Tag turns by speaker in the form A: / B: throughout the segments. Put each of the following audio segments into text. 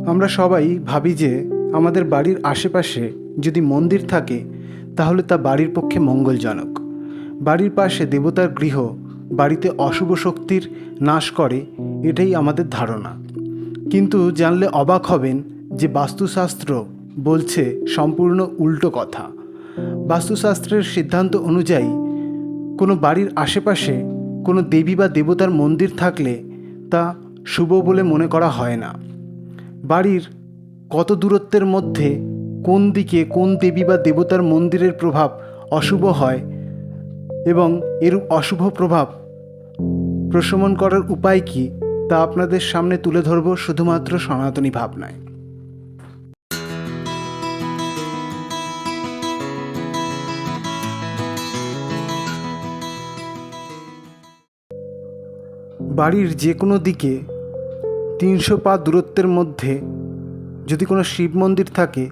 A: আমরা সবাই ভাবি যে আমাদের বাড়ির আশেপাশে যদি মন্দির থাকে তাহলে তা বাড়ির পক্ষে মঙ্গলজনক। বাড়ির পাশে দেবতার গৃহ বাড়িতে অশুভ শক্তির নাশ করে, এটাই আমাদের ধারণা। কিন্তু জানলে অবাক হবেন যে বাস্তুশাস্ত্র বলছে সম্পূর্ণ উল্টো কথা। বাস্তুশাস্ত্রের সিদ্ধান্ত অনুযায়ী কোনো বাড়ির আশেপাশে কোনো দেবী বা দেবতার মন্দির থাকলে তা শুভ বলে মনে করা হয় না। বাড়ির কত দূরত্বের মধ্যে কোন দিকে কোন দেবী বা দেবতার মন্দিরের প্রভাব অশুভ হয় এবং এর অশুভ প্রভাব প্রশমন করার উপায় কী তা আপনাদের সামনে তুলে ধরব শুধুমাত্র সনাতনী ভাবনায়। বাড়ির যে কোনো দিকে 300 পা দূরত্বের মধ্যে যদি কোনো শিব মন্দির থাকে,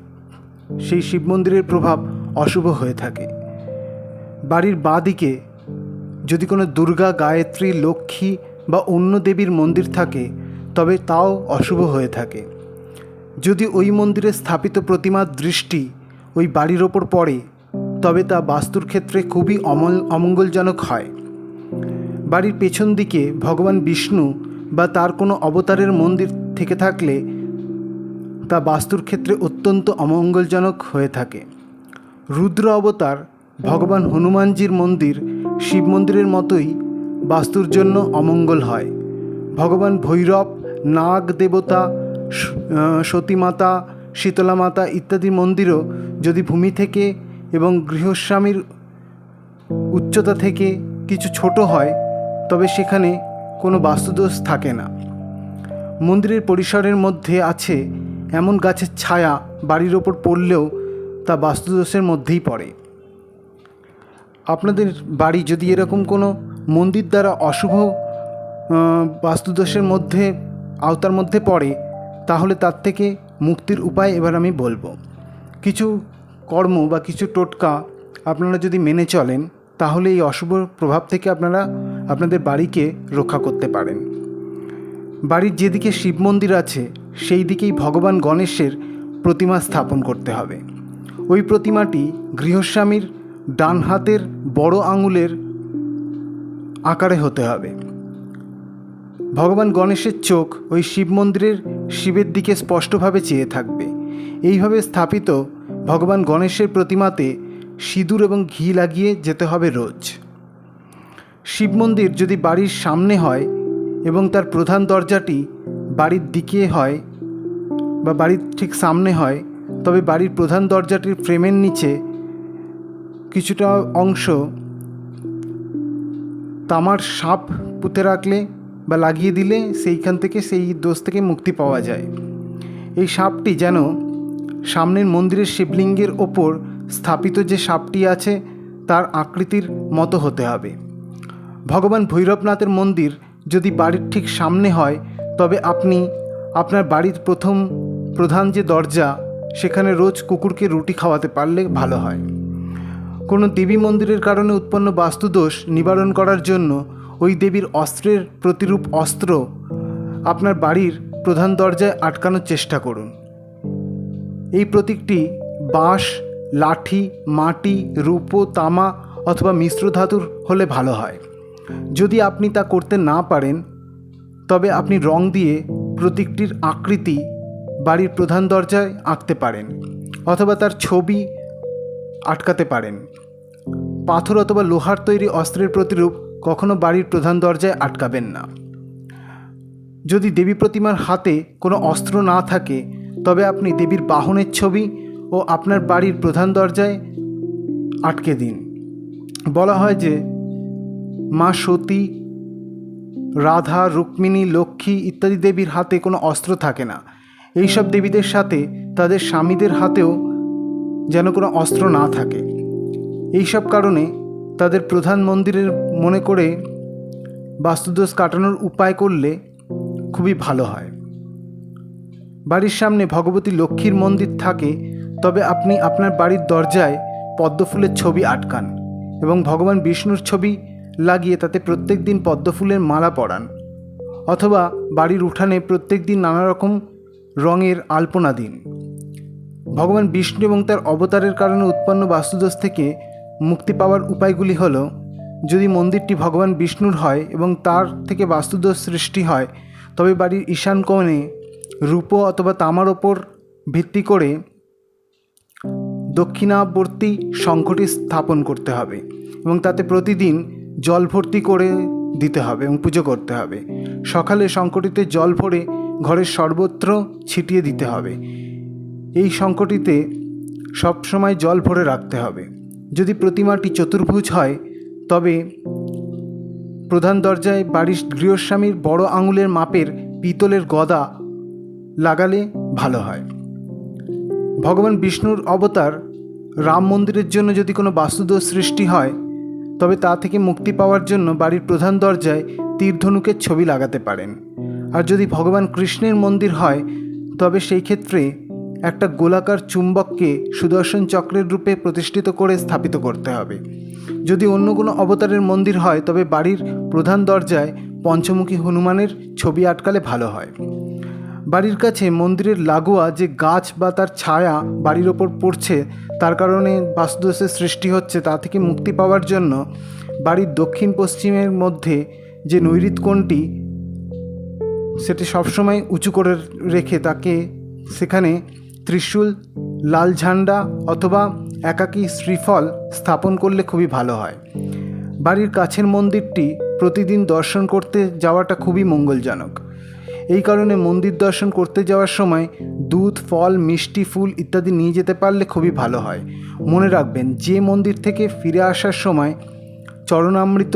A: সেই শিব মন্দিরের প্রভাব অশুভ হয়ে থাকে। বাড়ির বাঁ দিকে যদি কোনো দুর্গা, গায়ত্রী, লক্ষ্মী বা অন্য দেবীর মন্দির থাকে তবে তাও অশুভ হয়ে থাকে। যদি ওই মন্দিরে স্থাপিত প্রতিমার দৃষ্টি ওই বাড়ির ওপর পড়ে তবে তা বাস্তুর ক্ষেত্রে খুবই অমঙ্গলজনক হয়। বাড়ির পেছন দিকে ভগবান বিষ্ণু বা তার কোনো অবতারের মন্দির থেকে থাকলে তা বাস্তুর ক্ষেত্রে অত্যন্ত অমঙ্গলজনক হয়ে থাকে। রুদ্র অবতার ভগবান হনুমানজির মন্দির শিব মন্দিরের মতোই বাস্তুর জন্য অমঙ্গল হয়। ভগবান ভৈরব, নাগ দেবতা, সতীমাতা, শীতলা মাতা ইত্যাদি মন্দিরও যদি ভূমি থেকে এবং গৃহস্বামীর উচ্চতা থেকে কিছু ছোট হয় তবে সেখানে কোনো বাস্তুদোষ থাকে না। মন্দিরের পরিসরের মধ্যে আছে এমন গাছের ছায়া বাড়ির ওপর পড়লেও তা বাস্তুদোষের মধ্যেই পড়ে। আপনাদের বাড়ি যদি এরকম কোনো মন্দির দ্বারা অশুভ বাস্তুদোষের মধ্যে আওতার মধ্যে পড়ে তাহলে তার থেকে মুক্তির উপায় এবার আমি বলবো। কিছু কর্ম বা কিছু টোটকা আপনারা যদি মেনে চলেন তাহলে এই অশুভ প্রভাব থেকে আপনারা আপনাদের বাড়িকে রক্ষা করতে পারেন। বাড়ির যেদিকে শিব মন্দির আছে সেই দিকেই ভগবান গণেশের প্রতিমা স্থাপন করতে হবে। ওই প্রতিমাটি গৃহস্বামীর ডান হাতের বড় আঙুলের আকারে হতে হবে। ভগবান গণেশের চোখ ওই শিব মন্দিরের শিবের দিকে স্পষ্টভাবে চেয়ে থাকবে। এইভাবে স্থাপিত ভগবান গণেশের প্রতিমাতে সিঁদুর এবং ঘি লাগিয়ে যেতে হবে রোজ। শিব মন্দির যদি বাড়ির সামনে হয় এবং তার প্রধান দরজাটি বাড়ির দিকে হয় বা বাড়ির ঠিক সামনে হয় তবে বাড়ির প্রধান দরজাটির ফ্রেমের নিচে কিছুটা অংশ তামার সাপ পুঁতে রাখলে বা লাগিয়ে দিলে সেইখান থেকে সেই দোষ থেকে মুক্তি পাওয়া যায়। এই সাপটি যেন সামনের মন্দিরের শিবলিঙ্গের ওপর স্থাপিত যে সাপটি আছে তার আকৃতির মতো হতে হবে। ভগবান ভৈরবনাথের মন্দির যদি বাড়ির ঠিক সামনে হয় তবে আপনি আপনার বাড়ির প্রধান যে দরজা সেখানে রোজ কুকুরকে রুটি খাওয়াতে পারলে ভালো হয়। কোনো দেবী মন্দিরের কারণে উৎপন্ন বাস্তুদোষ নিবারণ করার জন্য ওই দেবীর অস্ত্রের প্রতিরূপ অস্ত্র আপনার বাড়ির প্রধান দরজায় আটকানোর চেষ্টা করুন। এই প্রতীকটি বাঁশ, লাঠি, মাটি, রূপো, তামা অথবা মিশ্র ধাতুর হলে ভালো হয়। যদি আপনি তা করতে না পারেন তবে আপনি রং দিয়ে প্রতীকটির আকৃতি বাড়ির প্রধান দরজায় আঁকতে পারেন অথবা তার ছবি আটকাতে পারেন। পাথর অথবা লোহার তৈরি অস্ত্রের প্রতিরূপ কখনো বাড়ির প্রধান দরজায় আটকাবেন না। যদি দেবী প্রতিমার হাতে কোনো অস্ত্র না থাকে তবে আপনি দেবীর বাহনের ছবি ও আপনার বাড়ির প্রধান দরজায় আটকে দিন। বলা হয় যে মা সতী, রাধা, রুক্মিণী, লক্ষ্মী ইত্যাদি দেবীর হাতে কোনো অস্ত্র থাকে না। এইসব দেবীদের সাথে তাদের স্বামীদের হাতেও যেন কোনো অস্ত্র না থাকে। এইসব কারণে তাদের প্রধান মন্দিরের মনে করে বাস্তুদোষ কাটানোর উপায় করলে খুবই ভালো হয়। বাড়ির সামনে ভগবতী লক্ষ্মীর মন্দির থাকে তবে আপনি আপনার বাড়ির দরজায় পদ্মফুলের ছবি আটকান এবং ভগবান বিষ্ণুর ছবি লাগিয়ে তাতে প্রত্যেক দিন পদ্মফুলের মালা পরান অথবা বাড়ির উঠানে প্রত্যেক দিন নানা রকম রঙের আলপনা দিন। ভগবান বিষ্ণু এবং তার অবতারের কারণে উৎপন্ন বাস্তুদোষ থেকে মুক্তি পাওয়ার উপায়গুলি হল, যদি মন্দিরটি ভগবান বিষ্ণুর হয় এবং তার থেকে বাস্তুদোষ সৃষ্টি হয়, তবে বাড়ির ঈশান কোণে রূপো অথবা তামার ওপর ভিত্তি করে দক্ষিণাবর্তী শঙ্খটি স্থাপন করতে হবে এবং তাতে প্রতিদিন জল ভর্তি করে দিতে হবে এবং পুজো করতে হবে। সকালে শঙ্খটিতে জল ভরে ঘরের সর্বত্র ছিটিয়ে দিতে হবে। এই শঙ্খটিতে সবসময় জল ভরে রাখতে হবে। যদি প্রতিমাটি চতুর্ভুজ হয়, তবে প্রধান দরজায় বাড়ির গৃহস্বামীর বড় আঙুলের মাপের পিতলের গদা লাগালে ভালো হয়। ভগবান বিষ্ণুর অবতার রাম মন্দিরের জন্য যদি কোনো বাস্তুদোষ সৃষ্টি হয়, তবে তা থেকে মুক্তি পাওয়ার জন্য বাড়ির প্রধান দরজায় তীরধনুকের ছবি লাগাতে পারেন। আর যদি ভগবান কৃষ্ণের মন্দির হয়, তবে সেই ক্ষেত্রে একটা গোলাকার চুম্বককে সুদর্শন চক্রের রূপে প্রতিষ্ঠিত করে স্থাপিত করতে হবে। যদি অন্য কোনো অবতারের মন্দির হয়, তবে বাড়ির প্রধান দরজায় পঞ্চমুখী হনুমানের ছবি আটকালে ভালো হয়। বাড়ির কাছে মন্দিরের লাগোয়া যে গাছ বা তার ছায়া বাড়ির ওপর পড়ছে, তার কারণে বাস্তুদোষের সৃষ্টি হচ্ছে, তা থেকে মুক্তি পাওয়ার জন্য বাড়ির দক্ষিণ পশ্চিমের মধ্যে যে নৈঋত কোণটি, সেটি সবসময় উঁচু করে রেখে তাকে সেখানে ত্রিশূল, লাল ঝান্ডা অথবা একাকী শ্রীফল স্থাপন করলে খুবই ভালো হয়। বাড়ির কাছের মন্দিরটি প্রতিদিন দর্শন করতে যাওয়াটা খুবই মঙ্গলজনক। এই কারণে মন্দির দর্শন করতে যাওয়ার সময় দুধ, ফল, মিষ্টি, ফুল ইত্যাদি নিয়ে যেতে পারলে খুবই ভালো হয়। মনে রাখবেন, যে মন্দির থেকে ফিরে আসার সময় চরণামৃত,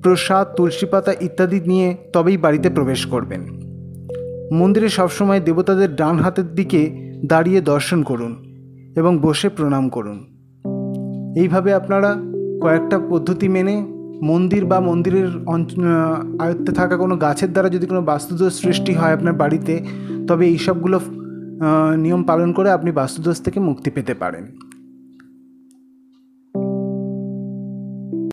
A: প্রসাদ, তুলসী পাতা ইত্যাদি নিয়ে তবেই বাড়িতে প্রবেশ করবেন। মন্দিরে সবসময় দেবতাদের ডান হাতের দিকে দাঁড়িয়ে দর্শন করুন এবং বসে প্রণাম করুন। এইভাবে আপনারা কয়েকটা পদ্ধতি মেনে মন্দির বা মন্দিরের আয়ত্তে থাকা কোনো গাছের দ্বারা যদি কোনো বাস্তুদোষ সৃষ্টি হয় আপনার বাড়িতে, তবে এই সবগুলো নিয়ম পালন করে আপনি বাস্তুদোষ থেকে মুক্তি পেতে পারেন।